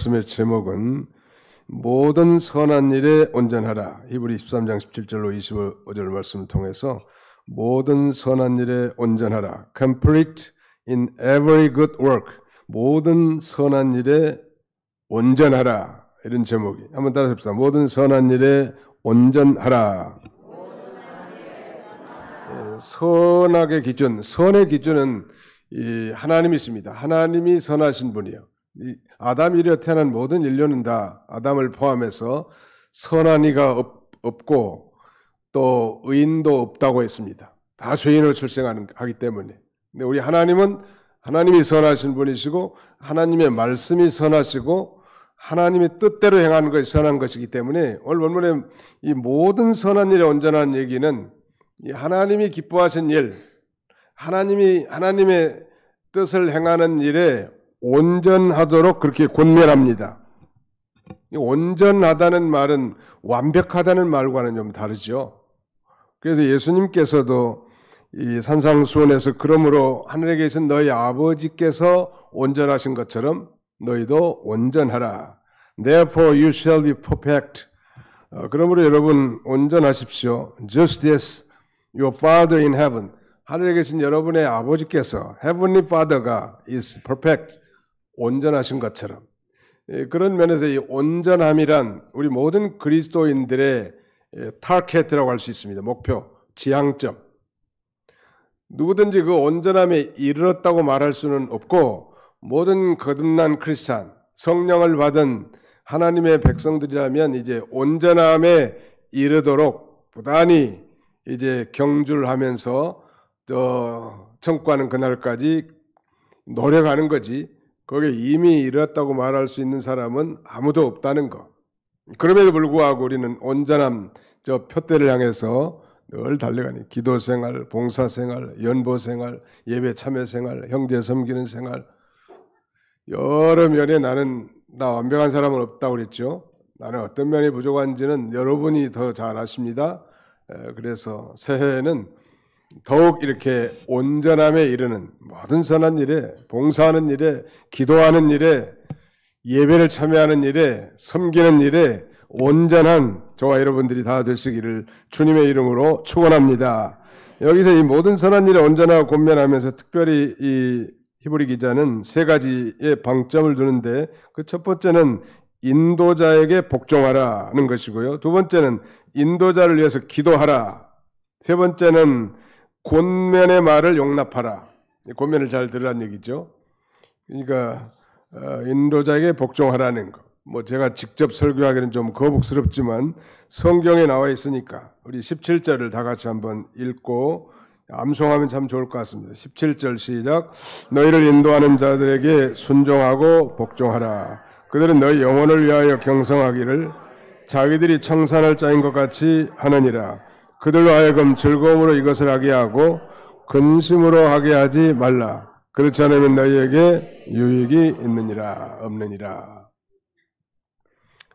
말씀의 제목은 모든 선한 일에 온전하라. 히브리 13장 17절로 25절 말씀을 통해서 모든 선한 일에 온전하라. Complete in every good work. 모든 선한 일에 온전하라. 이런 제목이. 한번 따라서 해봅시다. 모든 선한 일에 온전하라. 선악의 기준, 선의 기준은 하나님이 있습니다. 하나님이 선하신 분이요. 아담 이래 태어난 모든 인류는 다 아담을 포함해서 선한 이가 없고 또 의인도 없다고 했습니다. 다 죄인으로 출생하기 때문에. 근데 우리 하나님은 하나님이 선하신 분이시고 하나님의 말씀이 선하시고 하나님의 뜻대로 행하는 것이 선한 것이기 때문에 오늘 본문에 이 모든 선한 일에 온전한 얘기는 하나님이 기뻐하신 일, 하나님의 뜻을 행하는 일에 온전하도록 그렇게 권면합니다. 온전하다는 말은 완벽하다는 말과는 좀 다르죠. 그래서 예수님께서도 이 산상수훈에서 그러므로 하늘에 계신 너희 아버지께서 온전하신 것처럼 너희도 온전하라. Therefore you shall be perfect. 그러므로 여러분 온전하십시오. Just as your Father in heaven. 하늘에 계신 여러분의 아버지께서 Heavenly Father가 is perfect. 온전하신 것처럼. 그런 면에서 이 온전함이란 우리 모든 그리스도인들의 타겟이라고 할 수 있습니다. 목표, 지향점. 누구든지 그 온전함에 이르렀다고 말할 수는 없고 모든 거듭난 크리스찬, 성령을 받은 하나님의 백성들이라면 이제 온전함에 이르도록 부단히 이제 경주를 하면서 천국가는 그날까지 노력하는 거지. 거기에 이미 이르렀다고 말할 수 있는 사람은 아무도 없다는 것. 그럼에도 불구하고 우리는 온전함 저 표대를 향해서 늘 달려가니 기도 생활, 봉사 생활, 연보 생활, 예배 참여 생활, 형제 섬기는 생활. 여러 면에 나 완벽한 사람은 없다고 그랬죠. 나는 어떤 면이 부족한지는 여러분이 더 잘 아십니다. 그래서 새해에는 더욱 이렇게 온전함에 이르는 모든 선한 일에, 봉사하는 일에, 기도하는 일에, 예배를 참여하는 일에, 섬기는 일에 온전한 저와 여러분들이 다 되시기를 주님의 이름으로 축원합니다. 여기서 이 모든 선한 일에 온전하고 권면하면서 특별히 이 히브리 기자는 세 가지의 방점을 두는데 그 첫 번째는 인도자에게 복종하라는 것이고요. 두 번째는 인도자를 위해서 기도하라. 세 번째는 권면의 말을 용납하라. 권면을 잘 들으라는 얘기죠. 그러니까 인도자에게 복종하라는 거. 뭐 제가 직접 설교하기는 좀 거북스럽지만 성경에 나와 있으니까 우리 17절을 다 같이 한번 읽고 암송하면 참 좋을 것 같습니다. 17절 시작. 너희를 인도하는 자들에게 순종하고 복종하라. 그들은 너희 영혼을 위하여 경성하기를 자기들이 청산할 자인 것 같이 하느니라. 그들로 하여금 즐거움으로 이것을 하게 하고 근심으로 하게 하지 말라. 그렇지 않으면 너희에게 유익이 있느니라 없느니라.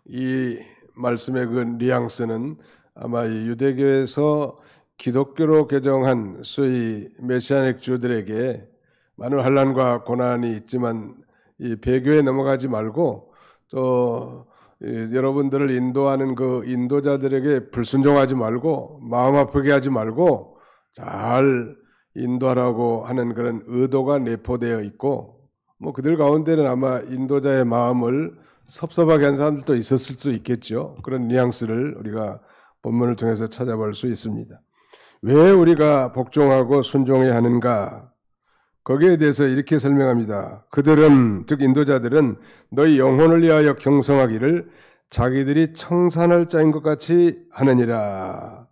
이 말씀의 그 뉘앙스는 아마 이 유대교에서 기독교로 개종한 소위 메시아닉 주들에게 많은 환난과 고난이 있지만 이 배교에 넘어가지 말고 또 여러분들을 인도하는 그 인도자들에게 불순종하지 말고 마음 아프게 하지 말고 잘 인도하라고 하는 그런 의도가 내포되어 있고 뭐 그들 가운데는 아마 인도자의 마음을 섭섭하게 한 사람들도 있었을 수도 있겠죠. 그런 뉘앙스를 우리가 본문을 통해서 찾아볼 수 있습니다. 왜 우리가 복종하고 순종해야 하는가? 거기에 대해서 이렇게 설명합니다. 그들은, 즉 인도자들은 너희 영혼을 위하여 경성하기를 자기들이 청산할 자인 것 같이 하느니라.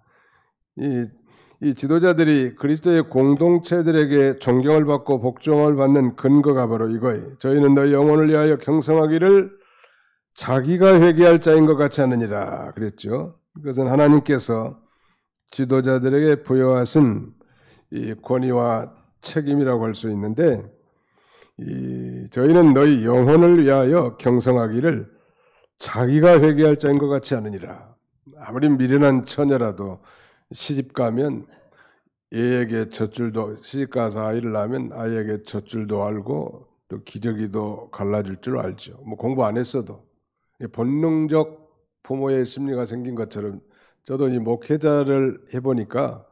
이 지도자들이 그리스도의 공동체들에게 존경을 받고 복종을 받는 근거가 바로 이거예요. 저희는 너희 영혼을 위하여 경성하기를 자기가 회개할 자인 것 같이 하느니라 그랬죠. 그것은 하나님께서 지도자들에게 부여하신 이 권위와 책임이라고 할 수 있는데 저희는 너희 영혼을 위하여 경성하기를 자기가 회개할 자인 것 같지 않으니라. 아무리 미련한 처녀라도 시집가면 애에게 젖줄도 시집가서 아이를 낳으면 아이에게 젖줄도 알고 또 기저귀도 갈라줄 줄 알죠. 뭐 공부 안 했어도 본능적 부모의 심리가 생긴 것처럼 저도 이 목회자를 해보니까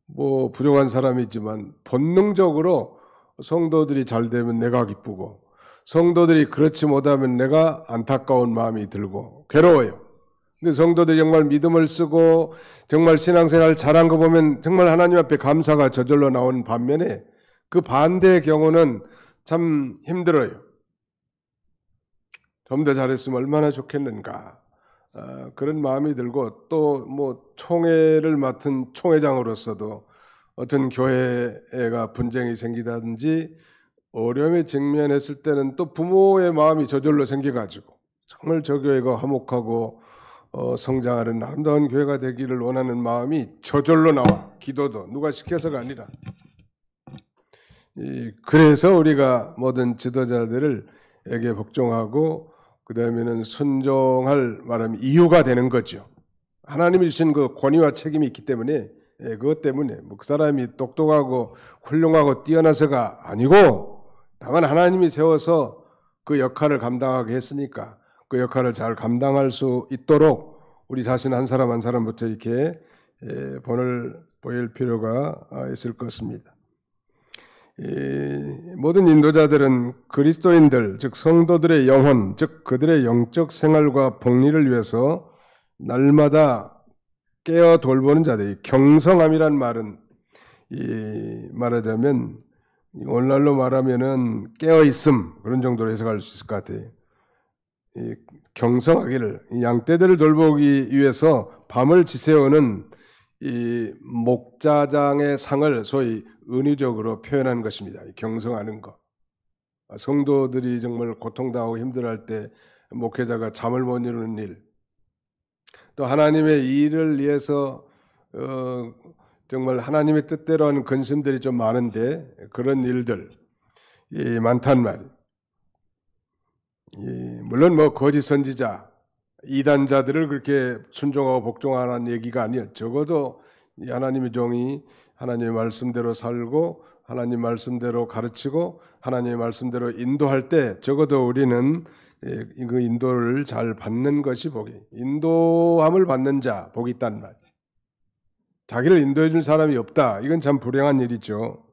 뭐 부족한 사람이지만 본능적으로 성도들이 잘 되면 내가 기쁘고 성도들이 그렇지 못하면 내가 안타까운 마음이 들고 괴로워요. 근데 성도들이 정말 믿음을 쓰고 정말 신앙생활 잘한 거 보면 정말 하나님 앞에 감사가 저절로 나오는 반면에 그 반대의 경우는 참 힘들어요. 좀 더 잘했으면 얼마나 좋겠는가. 그런 마음이 들고 또 뭐 총회를 맡은 총회장으로서도 어떤 교회가 분쟁이 생기다든지 어려움에 직면했을 때는 또 부모의 마음이 저절로 생겨가지고 정말 저 교회가 화목하고 성장하는 아름다운 교회가 되기를 원하는 마음이 저절로 나와. 기도도 누가 시켜서가 아니라. 그래서 우리가 모든 지도자들에게 복종하고 그 다음에는 순종할 말하면 이유가 되는 거죠. 하나님이 주신 그 권위와 책임이 있기 때문에 그것 때문에 뭐 그 사람이 똑똑하고 훌륭하고 뛰어나서가 아니고 다만 하나님이 세워서 그 역할을 감당하게 했으니까 그 역할을 잘 감당할 수 있도록 우리 자신 한 사람 한 사람부터 이렇게 본을 보일 필요가 있을 것입니다. 모든 인도자들은 그리스도인들, 즉 성도들의 영혼, 즉 그들의 영적 생활과 복리를 위해서 날마다 깨어 돌보는 자들이 경성함이란 말은 말하자면 오늘날로 말하면은 깨어 있음 그런 정도로 해석할 수 있을 것 같아요. 경성하기를 양떼들을 돌보기 위해서 밤을 지새우는 이 목자장의 상을 소위 은유적으로 표현한 것입니다. 경성하는 것. 성도들이 정말 고통당하고 힘들어할 때 목회자가 잠을 못 이루는 일, 또 하나님의 일을 위해서 정말 하나님의 뜻대로 하는 근심들이 좀 많은데 그런 일들 많단 말이에요. 물론 뭐 거짓 선지자, 이단자들을 그렇게 순종하고 복종하라는 얘기가 아니에요. 적어도 하나님의 종이 하나님의 말씀대로 살고 하나님 말씀대로 가르치고 하나님의 말씀대로 인도할 때 적어도 우리는 그 인도를 잘 받는 것이 복이, 인도함을 받는 자 복이 있단 말. 자기를 인도해 준 사람이 없다. 이건 참 불행한 일이죠.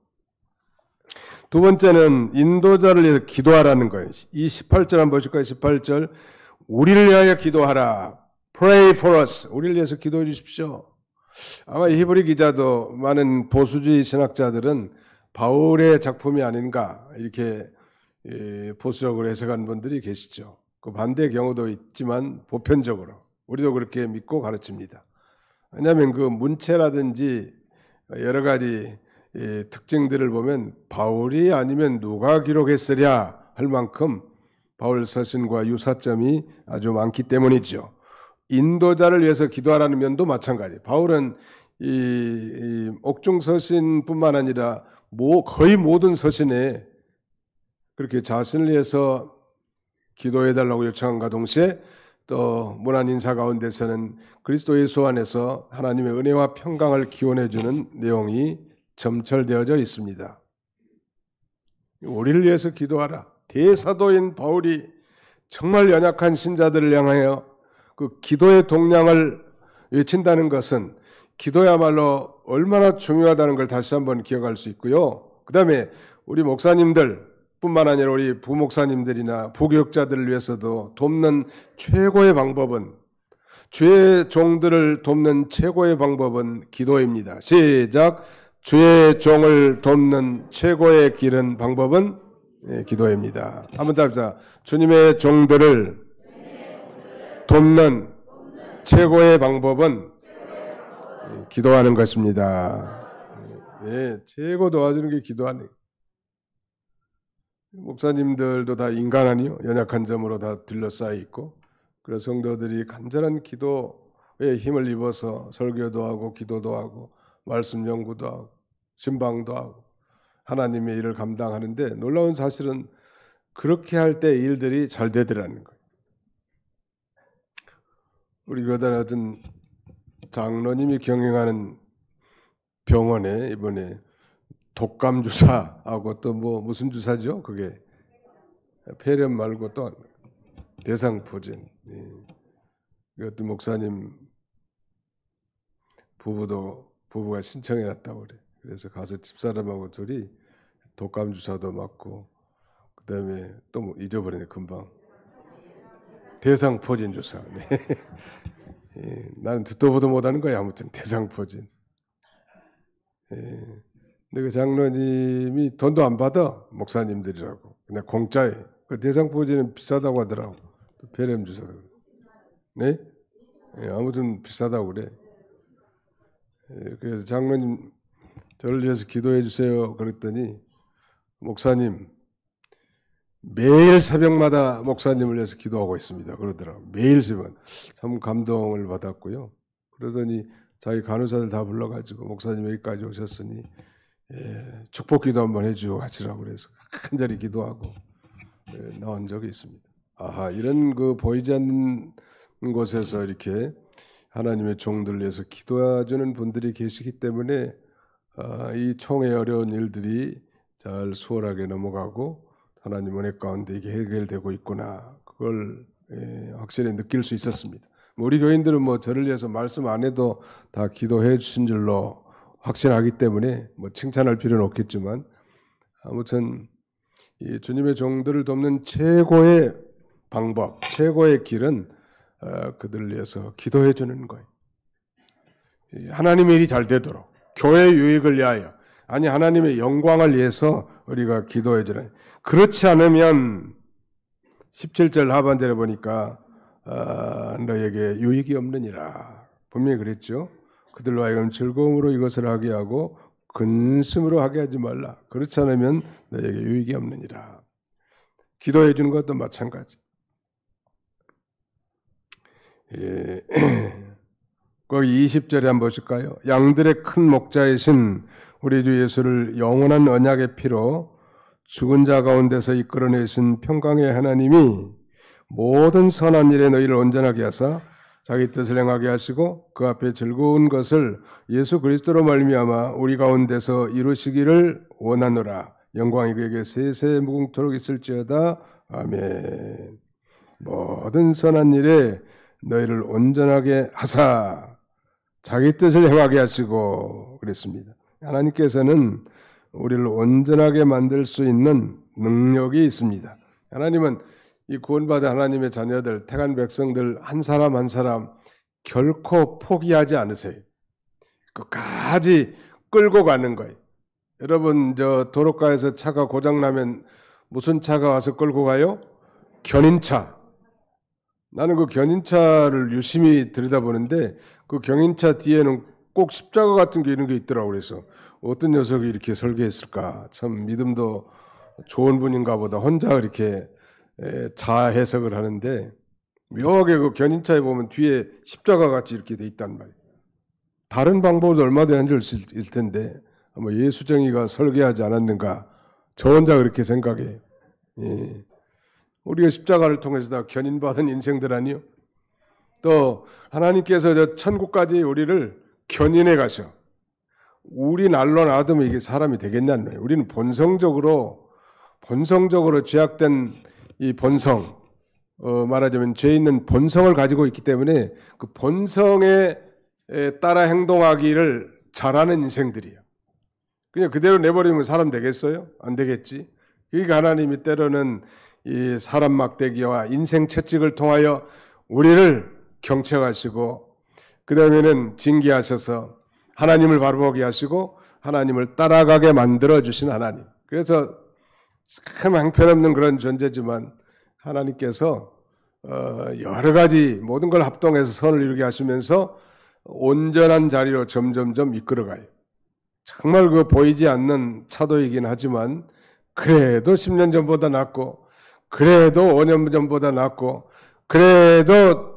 두 번째는 인도자를 위해서 기도하라는 거예요. 이 18절 한번 보실까요? 18절. 우리를 위하여 기도하라. Pray for us. 우리를 위해서 기도해 주십시오. 아마 히브리 기자도 많은 보수주의 신학자들은 바울의 작품이 아닌가 이렇게 보수적으로 해석하는 분들이 계시죠. 그 반대의 경우도 있지만 보편적으로 우리도 그렇게 믿고 가르칩니다. 왜냐하면 그 문체라든지 여러 가지 특징들을 보면 바울이 아니면 누가 기록했으랴 할 만큼 바울 서신과 유사점이 아주 많기 때문이죠. 인도자를 위해서 기도하라는 면도 마찬가지예요. 바울은 이 옥중 서신뿐만 아니라 거의 모든 서신에 그렇게 자신을 위해서 기도해달라고 요청한과 동시에 또 문안 인사 가운데서는 그리스도 예수 안에서 하나님의 은혜와 평강을 기원해주는 내용이 점철되어져 있습니다. 우리를 위해서 기도하라. 대사도인 바울이 정말 연약한 신자들을 향하여 그 기도의 동량을 외친다는 것은 기도야말로 얼마나 중요하다는 걸 다시 한번 기억할 수 있고요. 그 다음에 우리 목사님들 뿐만 아니라 우리 부목사님들이나 부교육자들을 위해서도 돕는 최고의 방법은, 주의 종들을 돕는 최고의 방법은 기도입니다. 시작. 주의 종을 돕는 최고의 길은 방법은 기도입니다. 한번 더 합시다. 주님의 종들을 돕는 최고의 방법은 기도하는 것입니다. 최고 도와주는 게 기도하는. 목사님들도 다 인간 아니요? 연약한 점으로 다 둘러싸여 있고, 그래서 성도들이 간절한 기도에 힘을 입어서 설교도 하고 기도도 하고 말씀 연구도 하고 신방도 하고 하나님의 일을 감당하는데 놀라운 사실은 그렇게 할 때 일들이 잘 되더라는 거예요. 우리 교단의 어떤 장로님이 경영하는 병원에 이번에 독감 주사하고 또 뭐 무슨 주사죠? 그게 폐렴 말고 또 대상포진. 이것도 목사님 부부가 신청해놨다고 그래. 그래서 가서 집사람하고 둘이 독감 주사도 맞고 그다음에 또 뭐 잊어버리네 금방. 대상포진 주사. 네. 나는 듣도 보도 못하는 거야. 아무튼 대상포진. 근데 그 장로님이 돈도 안 받아. 목사님들이라고. 그냥 공짜에. 그 대상포진은 비싸다고 하더라고. 폐렴 주사도. 네? 아무튼 비싸다고 그래. 그래서 장로님 저를 위해서 기도해 주세요. 그랬더니 목사님 매일 새벽마다 목사님을 위해서 기도하고 있습니다. 그러더라고요. 매일 새벽. 참 감동을 받았고요. 그러더니 자기 간호사들 다 불러가지고 목사님 여기까지 오셨으니 축복 기도 한번 해주고 가시라고 그래서 간절히 기도하고 나온 적이 있습니다. 아하, 이런 그 보이지 않는 곳에서 이렇게 하나님의 종들을 위해서 기도해주는 분들이 계시기 때문에 이 총의 어려운 일들이 잘 수월하게 넘어가고 하나님 은혜 가운데 이게 해결되고 있구나. 그걸 확실히 느낄 수 있었습니다. 우리 교인들은 뭐 저를 위해서 말씀 안 해도 다 기도해 주신 줄로 확신하기 때문에 뭐 칭찬할 필요는 없겠지만 아무튼 이 주님의 종들을 돕는 최고의 방법, 최고의 길은 그들을 위해서 기도해 주는 거예요. 하나님의 일이 잘 되도록 교회 유익을 위하여 아니 하나님의 영광을 위해서 우리가 기도해 주는. 그렇지 않으면 17절 하반절에 보니까 너에게 유익이 없느니라. 분명히 그랬죠. 그들로 하여금 즐거움으로 이것을 하게 하고 근심으로 하게 하지 말라. 그렇지 않으면 너에게 유익이 없느니라. 기도해 주는 것도 마찬가지. 거기 20절에 한번 보실까요? 양들의 큰 목자이신 우리 주 예수를 영원한 언약의 피로 죽은 자 가운데서 이끌어내신 평강의 하나님이 모든 선한 일에 너희를 온전하게 하사 자기 뜻을 행하게 하시고 그 앞에 즐거운 것을 예수 그리스도로 말미암아 우리 가운데서 이루시기를 원하노라. 영광이 그에게 세세 무궁토록 있을지어다. 아멘. 모든 선한 일에 너희를 온전하게 하사 자기 뜻을 행하게 하시고 그랬습니다. 하나님께서는 우리를 온전하게 만들 수 있는 능력이 있습니다. 하나님은 이 구원받은 하나님의 자녀들, 택한 백성들 한 사람 한 사람 결코 포기하지 않으세요. 끝까지 끌고 가는 거예요. 여러분 저 도로가에서 차가 고장나면 무슨 차가 와서 끌고 가요? 견인차. 나는 그 견인차를 유심히 들여다보는데 그 견인차 뒤에는 꼭 십자가 같은 게 이런 게 있더라고요. 그래서 어떤 녀석이 이렇게 설계했을까? 참 믿음도 좋은 분인가 보다. 혼자 이렇게 자해석을 하는데 묘하게 그 견인차에 보면 뒤에 십자가 같이 이렇게 돼 있단 말이에요. 다른 방법도 얼마든지 한 줄 있을 텐데 아마 예수정이가 설계하지 않았는가? 저 혼자 그렇게 생각해요. 예. 우리가 십자가를 통해서 다 견인받은 인생들 아니요? 또 하나님께서 저 천국까지 우리를 견인해 가셔. 우리 날로 놔두면 이게 사람이 되겠냐는 거예요. 우리는 본성적으로 죄악된 이 본성, 말하자면 죄 있는 본성을 가지고 있기 때문에 그 본성에 따라 행동하기를 잘하는 인생들이에요. 그냥 그대로 내버리면 사람 되겠어요? 안 되겠지. 그러니까 하나님이 때로는 이 사람 막대기와 인생 채찍을 통하여 우리를 경책하시고 그 다음에는 징계하셔서 하나님을 바라보게 하시고 하나님을 따라가게 만들어주신 하나님. 그래서 참 형편없는 그런 존재지만 하나님께서 여러 가지 모든 걸 합동해서 선을 이루게 하시면서 온전한 자리로 점점점 이끌어가요. 정말 그 보이지 않는 차도이긴 하지만 그래도 10년 전보다 낫고 그래도 5년 전보다 낫고 그래도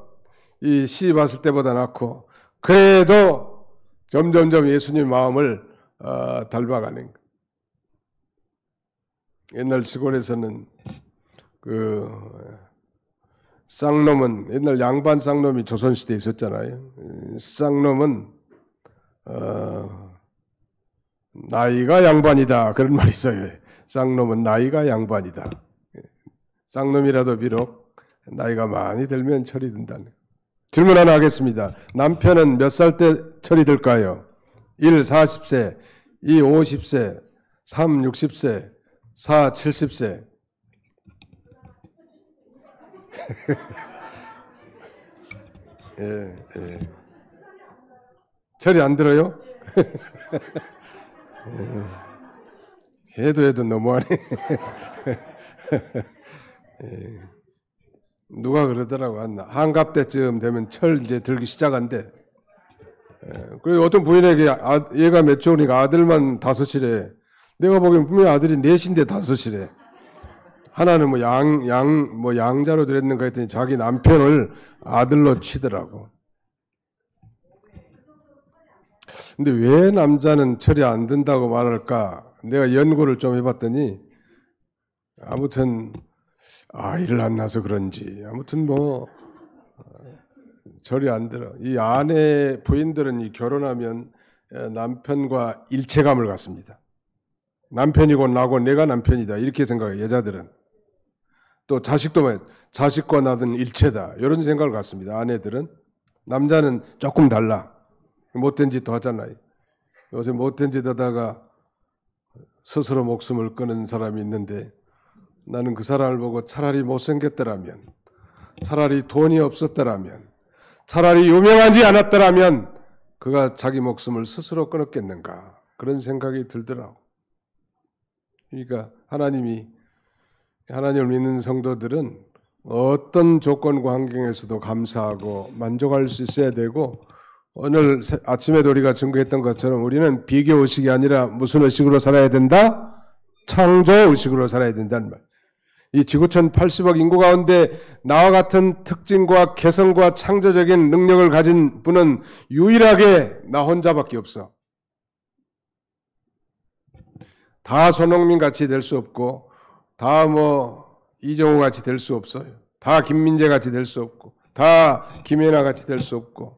이 시집 왔을 때보다 낫고 그래도 점점점 예수님 마음을 닮아가는 거예요. 옛날 시골에서는 그 쌍놈은 옛날 양반 쌍놈이 조선시대에 있었잖아요. 쌍놈은 나이가 양반이다 그런 말이 있어요. 쌍놈은 나이가 양반이다. 쌍놈이라도 비록 나이가 많이 들면 철이 든다는 거예요. 질문 하나 하겠습니다. 남편은 몇 살 때 철이 들까요? 1. 40세, 2. 50세, 3. 60세, 4. 70세. 예, 예. 철이 안 들어요? 해도 너무하네. 예. 누가 그러더라고. 한갑 때쯤 되면 철 이제 들기 시작한대. 예. 그리고 어떤 부인에게 얘가 몇 초니까 아들만 5이래. 내가 보기엔 분명히 아들이 4인데 5이래. 하나는 뭐 양자로 들었는가 했더니 자기 남편을 아들로 치더라고. 근데 왜 남자는 철이 안 든다고 말할까? 내가 연구를 좀 해봤더니 아무튼 아이를 안 낳아서 그런지 아무튼 뭐 철이 안 들어. 이 아내 부인들은 이 결혼하면 남편과 일체감을 갖습니다. 남편이고 나고 내가 남편이다 이렇게 생각해요. 여자들은. 또 자식과 나든 일체다 이런 생각을 갖습니다. 아내들은. 남자는 조금 달라. 못된 짓도 하잖아요. 요새 못된 짓 하다가 스스로 목숨을 끊은 사람이 있는데 나는 그 사람을 보고 차라리 못생겼더라면, 차라리 돈이 없었더라면, 차라리 유명하지 않았더라면 그가 자기 목숨을 스스로 끊었겠는가 그런 생각이 들더라고. 그러니까 하나님을 믿는 성도들은 어떤 조건과 환경에서도 감사하고 만족할 수 있어야 되고, 오늘 아침에도 우리가 증거했던 것처럼 우리는 비교 의식이 아니라 무슨 의식으로 살아야 된다? 창조 의식으로 살아야 된다는 말. 이 지구촌 80억 인구 가운데 나와 같은 특징과 개성과 창조적인 능력을 가진 분은 유일하게 나 혼자밖에 없어. 다 손흥민 같이 될 수 없고, 다 이정우 같이 될 수 없어요. 다 김민재 같이 될 수 없고, 다 김연아 같이 될 수 없고,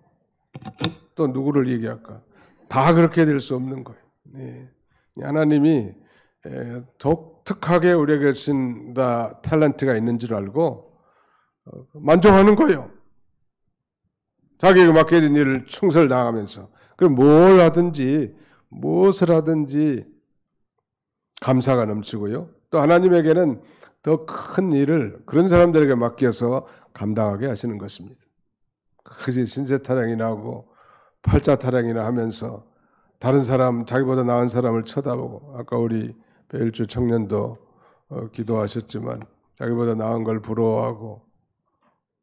또 누구를 얘기할까? 다 그렇게 될 수 없는 거예요. 네. 하나님이 독특하게 우리에게 주신 탤런트가 있는 줄 알고 만족하는 거예요. 자기가 맡겨진 일을 충실당하면서 그럼 뭘 하든지 무엇을 하든지 감사가 넘치고요. 또 하나님에게는 더 큰 일을 그런 사람들에게 맡겨서 감당하게 하시는 것입니다. 그지 신세타령이나 하고 팔자타령이나 하면서 다른 사람, 자기보다 나은 사람을 쳐다보고, 아까 우리 배일주 청년도 기도하셨지만 자기보다 나은 걸 부러워하고,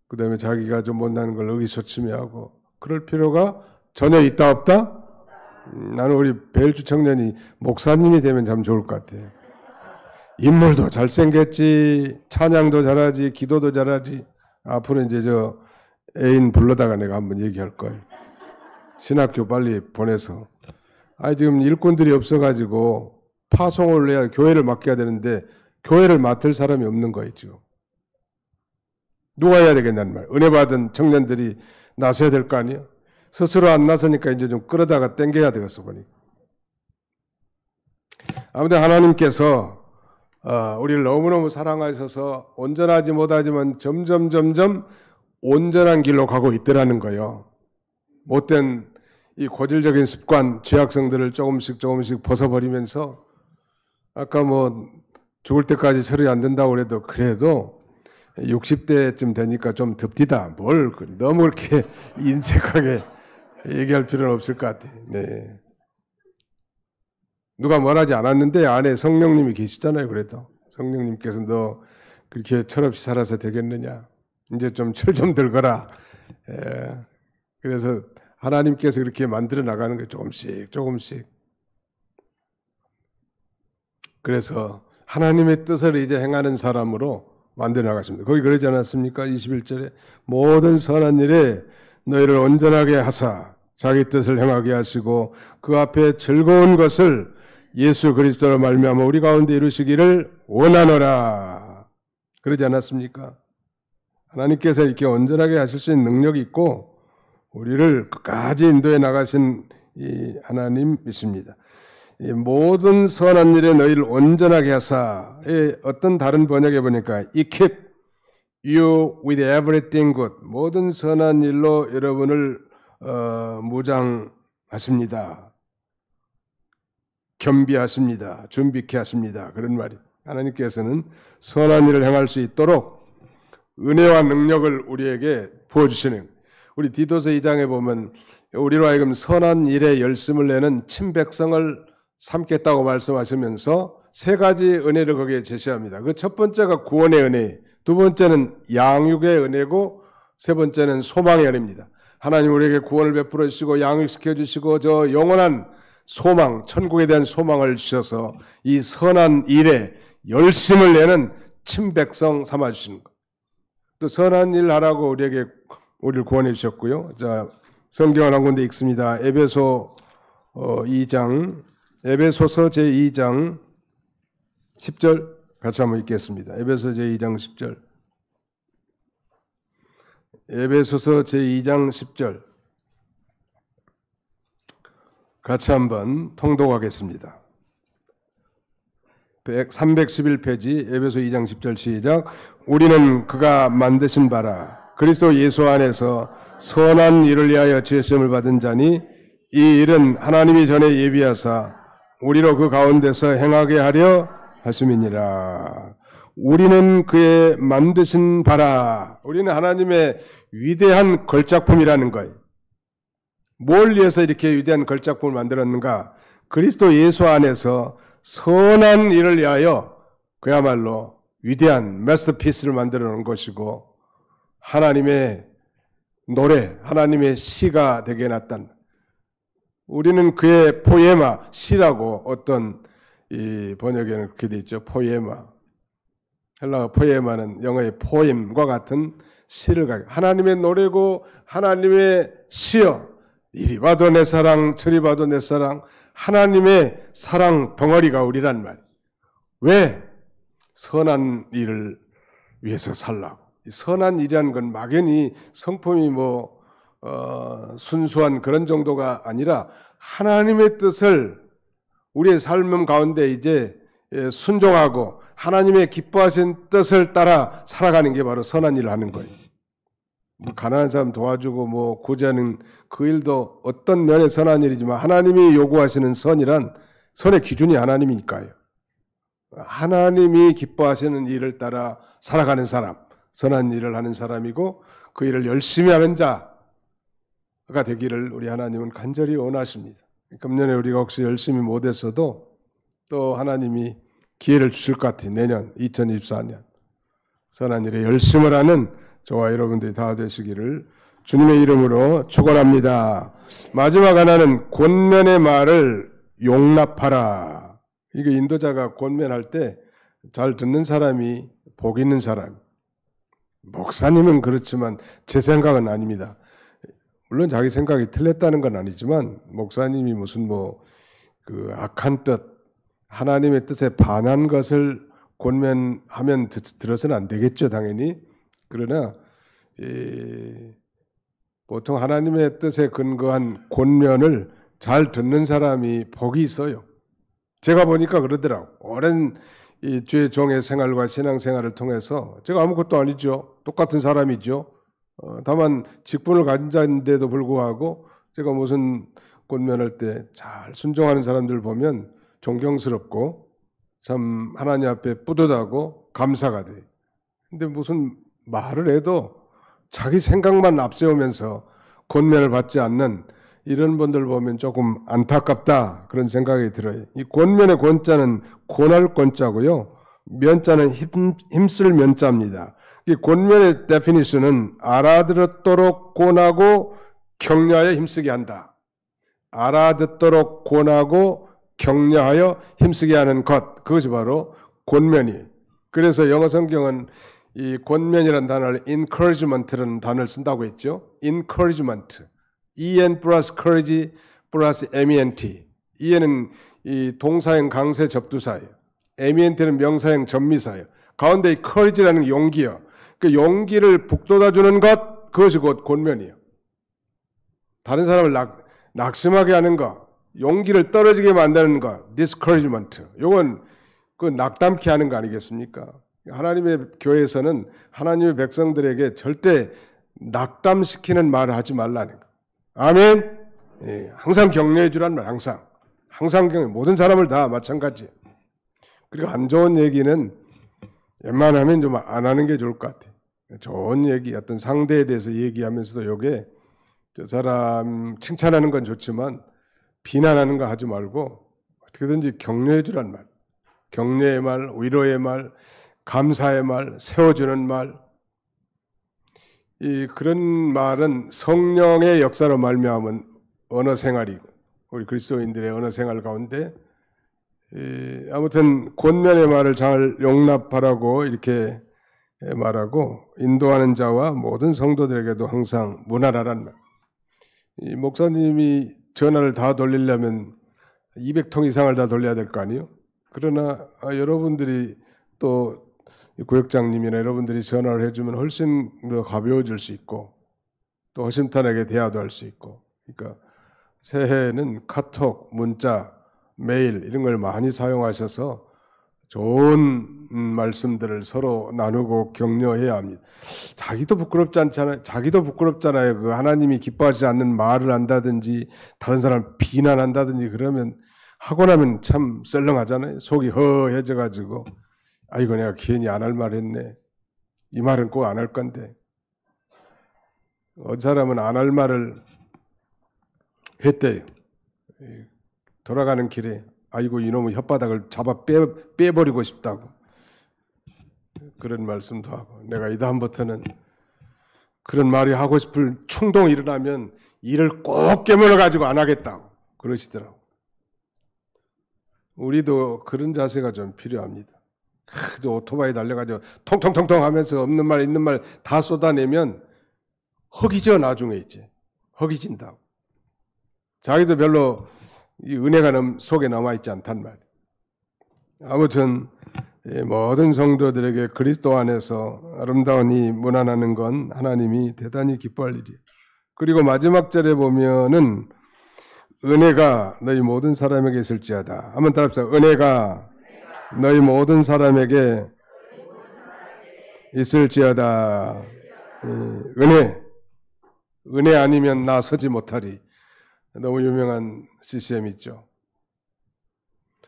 그 다음에 자기가 좀 못나는 걸 의기소침해하고, 그럴 필요가 전혀 있다 없다? 나는 우리 배일주 청년이 목사님이 되면 참 좋을 것 같아요. 인물도 잘생겼지, 찬양도 잘하지, 기도도 잘하지. 앞으로 이제 저 애인 불러다가 내가 한번 얘기할 거예요. 신학교 빨리 보내서. 지금 일꾼들이 없어가지고 파송을 해야 교회를 맡겨야 되는데 교회를 맡을 사람이 없는 거예요, 지금. 누가 해야 되겠냐는 말. 은혜 받은 청년들이 나서야 될 거 아니에요? 스스로 안 나서니까 이제 좀 끌어다가 땡겨야 되겠어, 보니. 아무튼 하나님께서 우리를 너무너무 사랑하셔서 온전하지 못하지만 점점 온전한 길로 가고 있더라는 거예요. 못된 이 고질적인 습관, 죄악성들을 조금씩 벗어버리면서 아까 죽을 때까지 철이 안 든다고 그래도 60대쯤 되니까 좀 듭디다. 뭘 너무 그렇게 인색하게 얘기할 필요는 없을 것 같아요. 네. 누가 말하지 않았는데 안에 성령님이 계시잖아요. 그래도 성령님께서 너 그렇게 철없이 살아서 되겠느냐. 이제 좀 철 좀 들거라. 그래서 하나님께서 그렇게 만들어 나가는 거예요. 조금씩. 그래서 하나님의 뜻을 이제 행하는 사람으로 만들어 나갔습니다. 거기 그러지 않았습니까? 21절에 모든 선한 일에 너희를 온전하게 하사 자기 뜻을 행하게 하시고 그 앞에 즐거운 것을 예수 그리스도로 말미암아 우리 가운데 이루시기를 원하노라. 그러지 않았습니까? 하나님께서 이렇게 온전하게 하실 수 있는 능력이 있고 우리를 끝까지 인도해 나가신 이 하나님이십니다. 이 모든 선한 일에 너희를 온전하게 하사, 어떤 다른 번역에 보니까 익힙, you with everything good. 모든 선한 일로 여러분을 무장하십니다. 겸비하십니다. 준비케 하십니다. 그런 말이. 하나님께서는 선한 일을 행할 수 있도록 은혜와 능력을 우리에게 부어주시는, 우리 디도서 2장에 보면 우리로 하여금 선한 일에 열심을 내는 친백성을 삼겠다고 말씀하시면서 세 가지 은혜를 거기에 제시합니다. 그 첫 번째가 구원의 은혜, 두 번째는 양육의 은혜고 세 번째는 소망의 은혜입니다. 하나님 우리에게 구원을 베풀어 주시고 양육시켜 주시고 저 영원한 소망, 천국에 대한 소망을 주셔서 이 선한 일에 열심을 내는 친백성 삼아 주시는 것. 또 선한 일 하라고 우리를 구원해 주셨고요. 자, 성경을 한 군데 읽습니다. 에베소서 제2장 10절 같이 한번 읽겠습니다. 에베소 제2장 10절. 에베소서 제2장 10절. 같이 한번 통독하겠습니다. 311페이지 에베소 2장 10절 시작. 우리는 그가 만드신 바라 그리스도 예수 안에서 선한 일을 위하여 지으심을 받은 자니 이 일은 하나님이 전에 예비하사 우리로 그 가운데서 행하게 하려 하심이니라. 우리는 그의 만드신 바라. 우리는 하나님의 위대한 걸작품이라는 거예요. 뭘 위해서 이렇게 위대한 걸작품을 만들었는가? 그리스도 예수 안에서 선한 일을 위하여 그야말로 위대한 마스터피스를 만들어 놓은 것이고 하나님의 노래, 하나님의 시가 되게 해놨단. 우리는 그의 포에마, 시라고 어떤 이 번역에는 그렇게 돼 있죠. 포에마. 헬라어 포에마는 영어의 포엠과 같은 시를 가리켜. 하나님의 노래고 하나님의 시여. 이리 봐도 내 사랑, 저리 봐도 내 사랑. 하나님의 사랑 덩어리가 우리란 말. 왜? 선한 일을 위해서 살라고. 선한 일이라는 건 막연히 성품이 순수한 그런 정도가 아니라 하나님의 뜻을 우리의 삶 가운데 이제 순종하고 하나님의 기뻐하신 뜻을 따라 살아가는 게 바로 선한 일을 하는 거예요. 가난한 사람 도와주고 구제하는 그 일도 어떤 면에 선한 일이지만 하나님이 요구하시는 선이란 선의 기준이 하나님이니까요. 하나님이 기뻐하시는 일을 따라 살아가는 사람, 선한 일을 하는 사람이고 그 일을 열심히 하는 자가 되기를 우리 하나님은 간절히 원하십니다. 금년에 우리가 혹시 열심히 못했어도 또 하나님이 기회를 주실 것 같아요. 내년 2024년 선한 일에 열심을 하는 저와 여러분들이 다 되시기를 주님의 이름으로 축원합니다. 마지막 하나는 권면의 말을 용납하라. 이게 인도자가 권면할 때 잘 듣는 사람이 복 있는 사람. 목사님은 그렇지만 제 생각은 아닙니다. 물론 자기 생각이 틀렸다는 건 아니지만 목사님이 무슨 그 악한 뜻, 하나님의 뜻에 반한 것을 권면하면 들어서는 안 되겠죠, 당연히. 그러나 보통 하나님의 뜻에 근거한 권면을 잘 듣는 사람이 복이 있어요. 제가 보니까 그러더라고. 오랜 이 주의 종의 생활과 신앙생활을 통해서 제가 아무것도 아니죠. 똑같은 사람이죠. 다만 직분을 가진 자인데도 불구하고 제가 무슨 권면할 때 잘 순종하는 사람들 보면 존경스럽고 참 하나님 앞에 뿌듯하고 감사가 돼. 근데 무슨 말을 해도 자기 생각만 앞세우면서 권면을 받지 않는 이런 분들 보면 조금 안타깝다 그런 생각이 들어요. 이 권면의 권자는 권할 권자고요. 면자는 힘쓸 면자입니다. 이 권면의 데피니션은 알아듣도록 권하고 격려하여 힘쓰게 한다. 알아듣도록 권하고 격려하여 힘쓰게 하는 것, 그것이 바로 권면이에요. 그래서 영어 성경은 이 권면이라는 단어를 encouragement라는 단어를 쓴다고 했죠. encouragement. en 플러스 courage 플러스 ment. en은 이 동사형 강세 접두사예요. ment는 명사형 전미사예요. 가운데 이 courage라는 용기요. 그 용기를 북돋아주는 것, 그것이 곧 권면이에요. 다른 사람을 낙심하게 하는 것, 용기를 떨어지게 만드는 것, discouragement. 이건 그 낙담케 하는 거 아니겠습니까? 하나님의 교회에서는 하나님의 백성들에게 절대 낙담시키는 말을 하지 말라는 거. 아멘. 예, 항상 격려해 주란 말, 항상 격려. 모든 사람을 다 마찬가지. 그리고 안 좋은 얘기는 웬만하면 좀 안 하는 게 좋을 것 같아. 좋은 얘기, 어떤 상대에 대해서 얘기하면서도 요게 저 사람 칭찬하는 건 좋지만 비난하는 거 하지 말고 어떻게든지 격려해 주란 말. 격려의 말, 위로의 말, 감사의 말, 세워주는 말. 그런 말은 성령의 역사로 말미암은 언어 생활이고 우리 그리스도인들의 언어 생활 가운데 아무튼 권면의 말을 잘 용납하라고 이렇게 말하고 인도하는 자와 모든 성도들에게도 항상 문하라란 말. 이 목사님이 전화를 다 돌리려면 200통 이상을 다 돌려야 될 거 아니에요? 그러나 여러분들이 또 구역장님이나 여러분들이 전화를 해주면 훨씬 더 가벼워질 수 있고 또 허심탄회하게 대화도 할 수 있고 그러니까 새해에는 카톡, 문자, 메일 이런 걸 많이 사용하셔서 좋은 말씀들을 서로 나누고 격려해야 합니다. 자기도 부끄럽지 않잖아요. 자기도 부끄럽잖아요. 그 하나님이 기뻐하지 않는 말을 한다든지 다른 사람 비난한다든지 그러면 하고 나면 참 썰렁하잖아요. 속이 허해져가지고 아이고 내가 괜히 안 할 말 했네. 이 말은 꼭 안 할 건데. 어떤 사람은 안 할 말을 했대요. 돌아가는 길에 아이고 이놈의 혓바닥을 잡아 빼버리고 싶다고 그런 말씀도 하고 내가 이 다음부터는 그런 말이 하고 싶을 충동이 일어나면 이를 꼭 깨물어 가지고 안 하겠다고 그러시더라고. 우리도 그런 자세가 좀 필요합니다. 오토바이 달려가지고 통통통통 하면서 없는 말 있는 말 다 쏟아내면 허기져 나중에 있지. 허기진다고. 자기도 별로 이 은혜가 속에 남아있지 않단 말이에요. 아무튼 모든 성도들에게 그리스도 안에서 아름다운 이 문안하는 건 하나님이 대단히 기뻐할 일이에요. 그리고 마지막 절에 보면은 은혜가 너희 모든 사람에게 있을지어다. 한번 따라합시다. 은혜가 너희 모든 사람에게 있을지어다. 은혜 아니면 나 서지 못하리. 너무 유명한 CCM 있죠.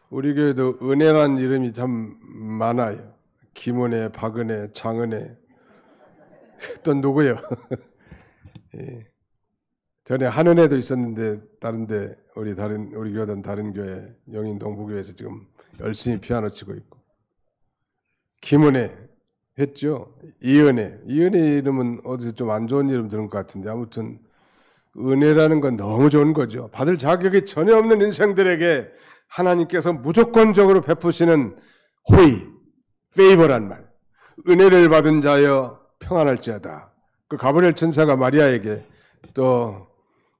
우리 교회도 은혜란 이름이 참 많아요. 김은혜, 박은혜, 장은혜. 또 누구요? 전에 한은혜도 있었는데 다른데 우리 교회는 다른 교회 영인 동부교회에서 지금 열심히 피아노 치고 있고. 김은혜 했죠. 이은혜 이름은 어디서 좀 안 좋은 이름 들은 것 같은데 아무튼 은혜라는 건 너무 좋은 거죠. 받을 자격이 전혀 없는 인생들에게 하나님께서 무조건적으로 베푸시는 호의, 페이버란 말. 은혜를 받은 자여 평안할지어다. 그 가브리엘 천사가 마리아에게 또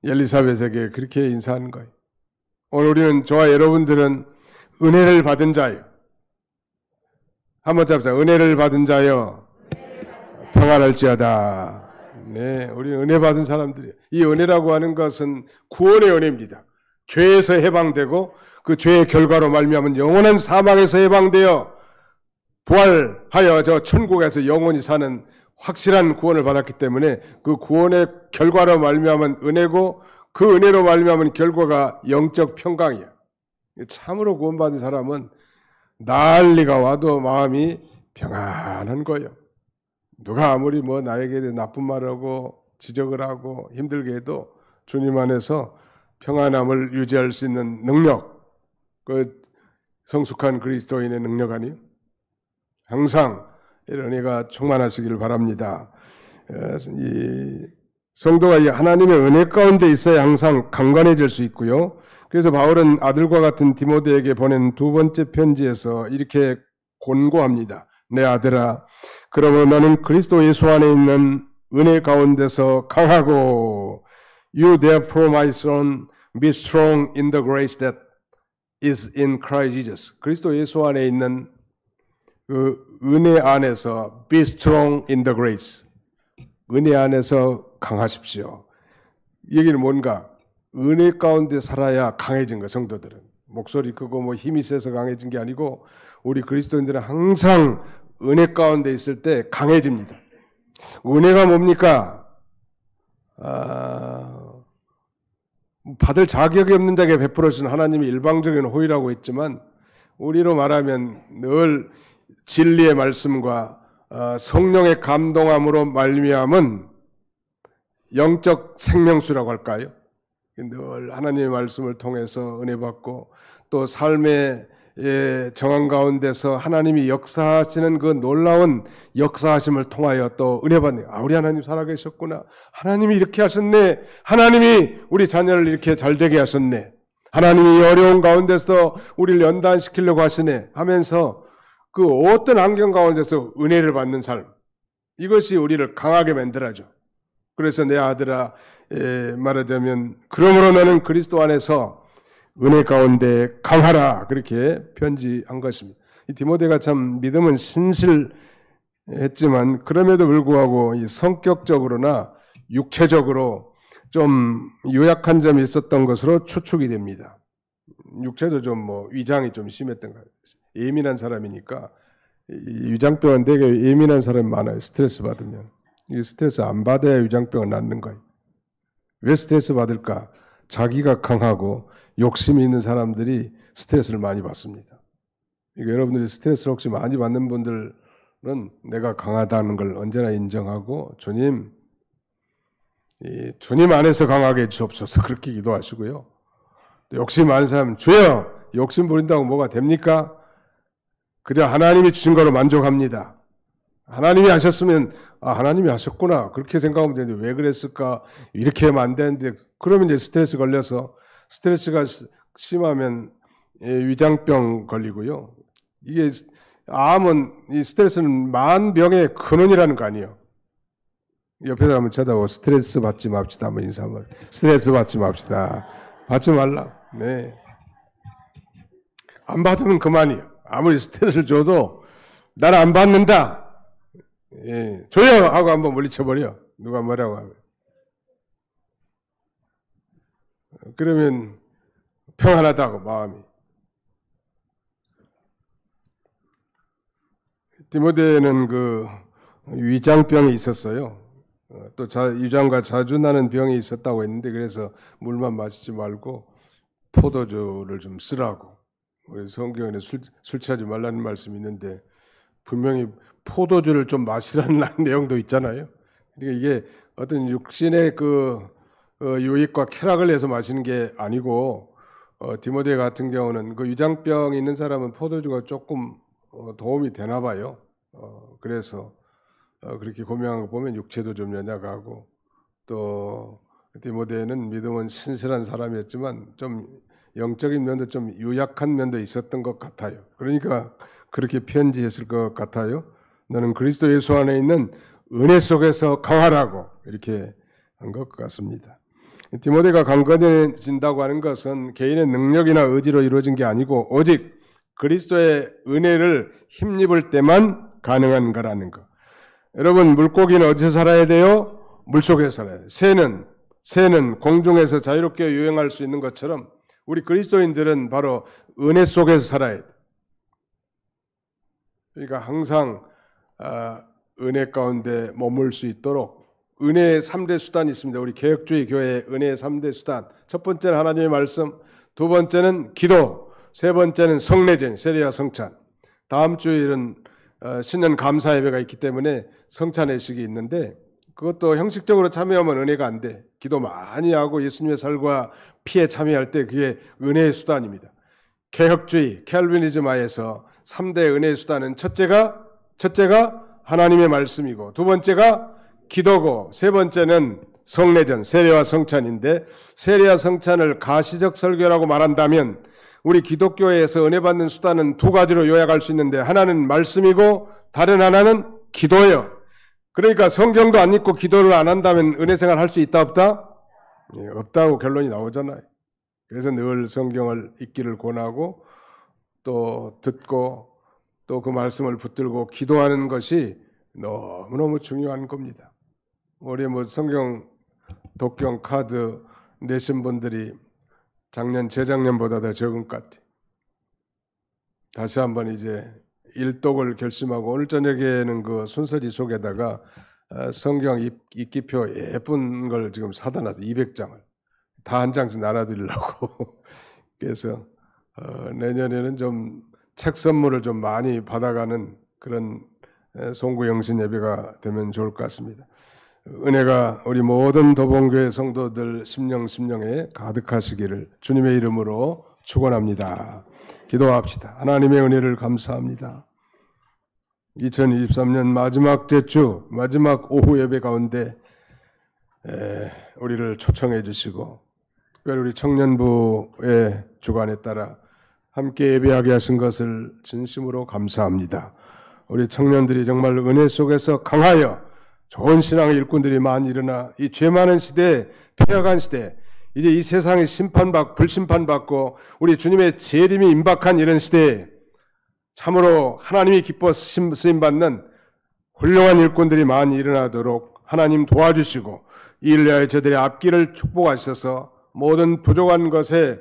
엘리사벳에게 그렇게 인사하는 거예요. 오늘 우리는 저와 여러분들은 은혜를 받은 자요. 한번 잡자. 은혜를 받은 자여 평안할지어다. 네, 우리 은혜 받은 사람들이에요. 이 은혜라고 하는 것은 구원의 은혜입니다. 죄에서 해방되고 그 죄의 결과로 말미암은 영원한 사망에서 해방되어 부활하여 저 천국에서 영원히 사는 확실한 구원을 받았기 때문에 그 구원의 결과로 말미암은 은혜고 그 은혜로 말미암은 결과가 영적 평강이야. 참으로 구원받은 사람은 난리가 와도 마음이 평안한 거예요. 누가 아무리 나에게 나쁜 말을 하고 지적을 하고 힘들게 해도 주님 안에서 평안함을 유지할 수 있는 능력, 그 성숙한 그리스도인의 능력 아니에요? 항상 이런 은혜가 충만하시기를 바랍니다. 이 성도가 하나님의 은혜 가운데 있어야 항상 강건해질 수 있고요. 그래서 바울은 아들과 같은 디모데에게 보낸 두 번째 편지에서 이렇게 권고합니다. 내 아들아, 그러면 너는 그리스도 예수 안에 있는 은혜 가운데서 강하고 You therefore my son be strong in the grace that is in Christ Jesus. 그리스도 예수 안에 있는 그 은혜 안에서 be strong in the grace. 은혜 안에서 강하십시오. 이 얘기는 뭔가? 은혜 가운데 살아야 강해진 거예요, 성도들은. 목소리 크고 힘이 세서 강해진 게 아니고 우리 그리스도인들은 항상 은혜 가운데 있을 때 강해집니다. 은혜가 뭡니까? 받을 자격이 없는 자에게 베풀어주신 하나님이 일방적인 호의라고 했지만 우리로 말하면 늘 진리의 말씀과 성령의 감동함으로 말미암은 영적 생명수라고 할까요? 늘 하나님의 말씀을 통해서 은혜 받고 또 삶의 정한 가운데서 하나님이 역사하시는 그 놀라운 역사하심을 통하여 또 은혜 받는, 우리 하나님 살아계셨구나, 하나님이 이렇게 하셨네, 하나님이 우리 자녀를 이렇게 잘되게 하셨네, 하나님이 어려운 가운데서 우리를 연단시키려고 하시네 하면서 그 어떤 환경 가운데서 은혜를 받는 삶, 이것이 우리를 강하게 만들어줘. 그래서 내 아들아, 말하자면 그러므로 너는 그리스도 안에서 은혜 가운데 강하라, 그렇게 편지한 것입니다. 이 디모데가 참 믿음은 신실했지만 그럼에도 불구하고 이 성격적으로나 육체적으로 좀 유약한 점이 있었던 것으로 추측이 됩니다. 육체도 좀 위장이 좀 심했던 거예요. 예민한 사람이니까. 이 위장병은 되게 예민한 사람이 많아요. 스트레스 받으면. 이 스트레스 안 받아야 위장병은 낫는 거예요. 왜 스트레스 받을까? 자기가 강하고 욕심이 있는 사람들이 스트레스를 많이 받습니다. 그러니까 여러분들이 스트레스를 혹시 많이 받는 분들은 내가 강하다는 걸 언제나 인정하고 주님 안에서 강하게 해주옵소서, 그렇게 기도하시고요. 욕심 많은 사람은 주여, 욕심 부린다고 뭐가 됩니까? 그저 하나님이 주신 거로 만족합니다. 하나님이 하셨으면 하나님이 하셨구나, 그렇게 생각하면 되는데 왜 그랬을까, 이렇게 하면 안 되는데, 그러면 이제 스트레스 걸려서 스트레스가 심하면 위장병 걸리고요. 이게 암은, 이 스트레스는 만병의 근원이라는 거 아니에요. 옆에 사람은 쳐다보고 스트레스 받지 맙시다 한번 인사 한번. 스트레스 받지 맙시다. 받지 말라. 네. 안 받으면 그만이에요. 아무리 스트레스를 줘도 나는 안 받는다, 줘요 하고 한번 물리쳐버려. 누가 뭐라고 하면. 그러면 평안하다고 마음이. 디모데는 그 위장병이 있었어요. 또 위장과 자주 나는 병이 있었다고 했는데, 그래서 물만 마시지 말고 포도주를 좀 쓰라고. 우리 성경에는 술 취하지 말라는 말씀이 있는데 분명히 포도주를 좀 마시라는 내용도 있잖아요. 그러니까 이게 어떤 육신의 그 유익과 쾌락을 위해서 마시는 게 아니고, 디모데 같은 경우는 그 위장병이 있는 사람은 포도주가 조금 도움이 되나 봐요. 그래서 그렇게 고민한 거 보면 육체도 좀 연약하고, 또 디모데는 믿음은 신실한 사람이었지만 좀 영적인 면도 좀 유약한 면도 있었던 것 같아요. 그러니까 그렇게 편지했을 것 같아요. 너는 그리스도 예수 안에 있는 은혜 속에서 강하라고 이렇게 한 것 같습니다. 디모데가 강건해진다고 하는 것은 개인의 능력이나 의지로 이루어진 게 아니고 오직 그리스도의 은혜를 힘입을 때만 가능한 거라는 것. 여러분, 물고기는 어디서 살아야 돼요? 물속에서 살아야 돼요. 새는 공중에서 자유롭게 유행할 수 있는 것처럼 우리 그리스도인들은 바로 은혜 속에서 살아야 돼요. 그러니까 항상 은혜 가운데 머물 수 있도록 은혜의 3대 수단이 있습니다. 우리 개혁주의 교회의 은혜의 3대 수단. 첫 번째는 하나님의 말씀, 두 번째는 기도, 세 번째는 성례전, 세례와 성찬. 다음 주일은 신년 감사 예배가 있기 때문에 성찬회식이 있는데 그것도 형식적으로 참여하면 은혜가 안 돼. 기도 많이 하고 예수님의 살과 피에 참여할 때 그게 은혜의 수단입니다. 개혁주의, 캘비니즘하에서 3대 은혜의 수단은 첫째가 하나님의 말씀이고, 두 번째가 기도고, 세 번째는 성례전, 세례와 성찬인데, 세례와 성찬을 가시적 설교라고 말한다면 우리 기독교에서 은혜 받는 수단은 두 가지로 요약할 수 있는데, 하나는 말씀이고 다른 하나는 기도예요. 그러니까 성경도 안 읽고 기도를 안 한다면 은혜 생활 할 수 있다 없다? 없다고 결론이 나오잖아요. 그래서 늘 성경을 읽기를 권하고 또 듣고 또 그 말씀을 붙들고 기도하는 것이 너무너무 중요한 겁니다. 우리 성경 독경 카드 내신 분들이 재작년보다 더 적은 것 같아요. 다시 한번 이제 일독을 결심하고 오늘 저녁에는 그 순서지 속에다가 성경 입기표 예쁜 걸 지금 사다 놨어요. 200장을. 다 한 장씩 나눠드리려고. 그래서 내년에는 좀 책 선물을 좀 많이 받아가는 그런 송구영신 예배가 되면 좋을 것 같습니다. 은혜가 우리 모든 도봉교회 성도들 심령에 가득하시기를 주님의 이름으로 축원합니다. 기도합시다. 하나님의 은혜를 감사합니다. 2023년 마지막 제주, 마지막 오후 예배 가운데 우리를 초청해 주시고 특별히 우리 청년부의 주관에 따라 함께 예배하게 하신 것을 진심으로 감사합니다. 우리 청년들이 정말 은혜 속에서 강하여 좋은 신앙의 일꾼들이 많이 일어나 이 죄 많은 시대에 폐역한 시대, 이제 이 세상에 불심판받고 우리 주님의 재림이 임박한 이런 시대에 참으로 하나님이 기뻐 쓰임받는 훌륭한 일꾼들이 많이 일어나도록 하나님 도와주시고 이 일을 위하여 저들의 앞길을 축복하셔서 모든 부족한 것에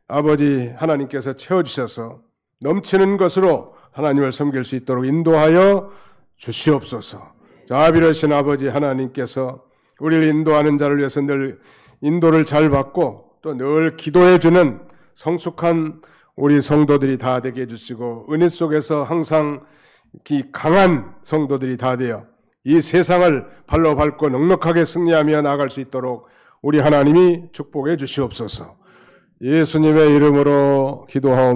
아버지 하나님께서 채워주셔서 넘치는 것으로 하나님을 섬길 수 있도록 인도하여 주시옵소서. 자비로우신 아버지 하나님께서 우리를 인도하는 자를 위해서 늘 인도를 잘 받고 또 늘 기도해 주는 성숙한 우리 성도들이 다 되게 해주시고 은혜 속에서 항상 강한 성도들이 다 되어 이 세상을 발로 밟고 넉넉하게 승리하며 나아갈 수 있도록 우리 하나님이 축복해 주시옵소서. 예수님의 이름으로 기도하옵나이다.